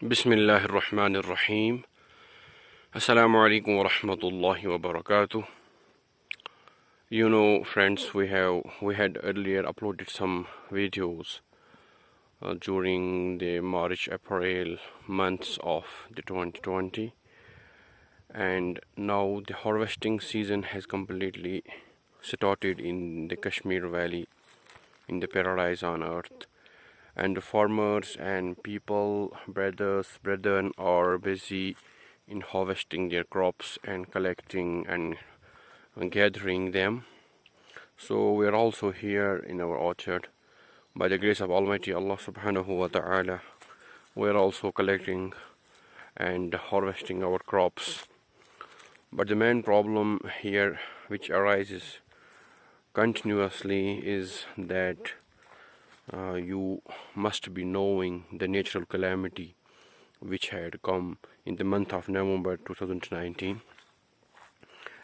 Bismillahir Rahmanir Rahim. Assalamu alaikum wa rahmatullahi wa barakatuh. Friends, we had earlier uploaded some videos during the March April months of the 2020, and now the harvesting season has completely started in the Kashmir Valley, in the paradise on earth. And the farmers and people, brethren are busy in harvesting their crops and collecting and gathering them. So we are also here in our orchard. By the grace of Almighty Allah subhanahu wa ta'ala, we are also collecting and harvesting our crops. But the main problem here which arises continuously is that you must be knowing the natural calamity which had come in the month of November 2019,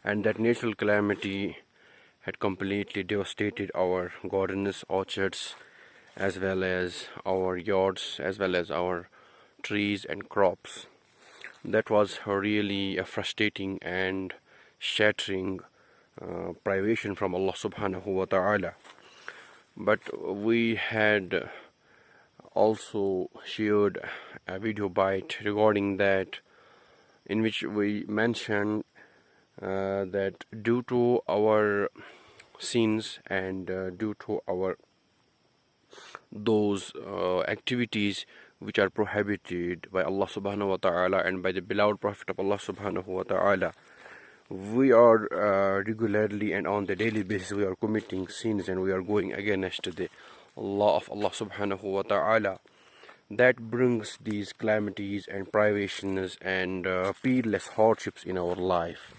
and that natural calamity had completely devastated our gardens, orchards, as well as our yards, as well as our trees and crops. That was really a frustrating and shattering privation from Allah subhanahu wa ta'ala. But we had also shared a video bite regarding that, in which we mentioned that due to our sins and due to our those activities which are prohibited by Allah subhanahu wa ta'ala and by the beloved Prophet of Allah subhanahu wa ta'ala, we are regularly and on the daily basis we are committing sins, and we are going against the law of Allah subhanahu wa ta'ala. That brings these calamities and privations and peerless hardships in our life.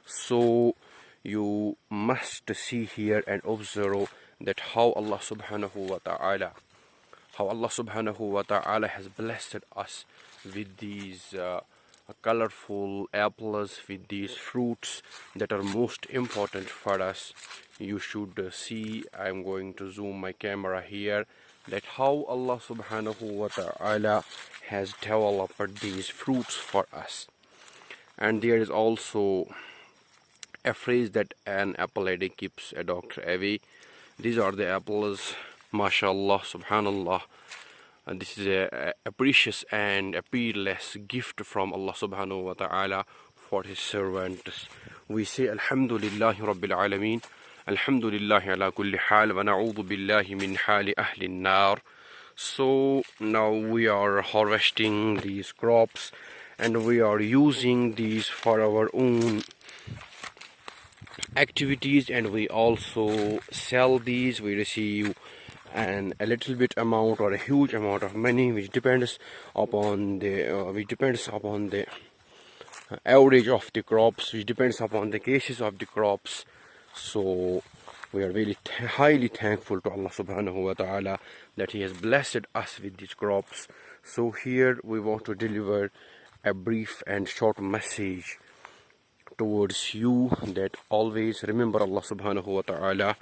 So you must see here and observe that how Allah subhanahu wa ta'ala has blessed us with these colorful apples, with these fruits that are most important for us. You should see, I'm going to zoom my camera here, that how Allah subhanahu wa ta'ala has developed these fruits for us. And there is also a phrase that an apple a day keeps a doctor away. These are the apples, mashallah, subhanallah. And this is a precious and a peerless gift from Allah subhanahu wa ta'ala for his servants. We say Alhamdulillahi Rabbil Alameen, Alhamdulillahi ala kulli hal, wa na'udhu billahi min hali ahli nar. So now we are harvesting these crops and we are using these for our own activities, and we also sell these. We receive a little bit amount or a huge amount of money, which depends upon the average of the crops, which depends upon the cases of the crops. So we are very highly thankful to Allah subhanahu wa ta'ala that he has blessed us with these crops. So here we want to deliver a brief and short message towards you, that always remember Allah subhanahu wa ta'ala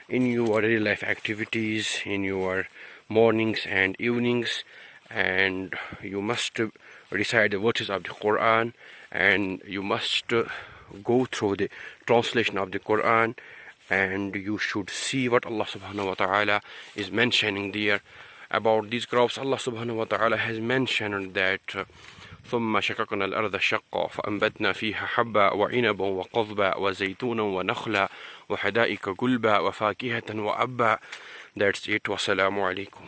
in your real life activities, in your mornings and evenings, and you must recite the verses of the Quran, and you must go through the translation of the Quran, and you should see what Allah subhanahu wa ta'ala is mentioning there about these crops. Allah subhanahu wa ta'ala has mentioned that ثم شققنا الأرض شقا فأنبتنا فيها حبا وعنبا وقضبا وزيتونا ونخلا وحدائق غلبا وفاكهة وأبا. That's it. Wassalamu alaikum.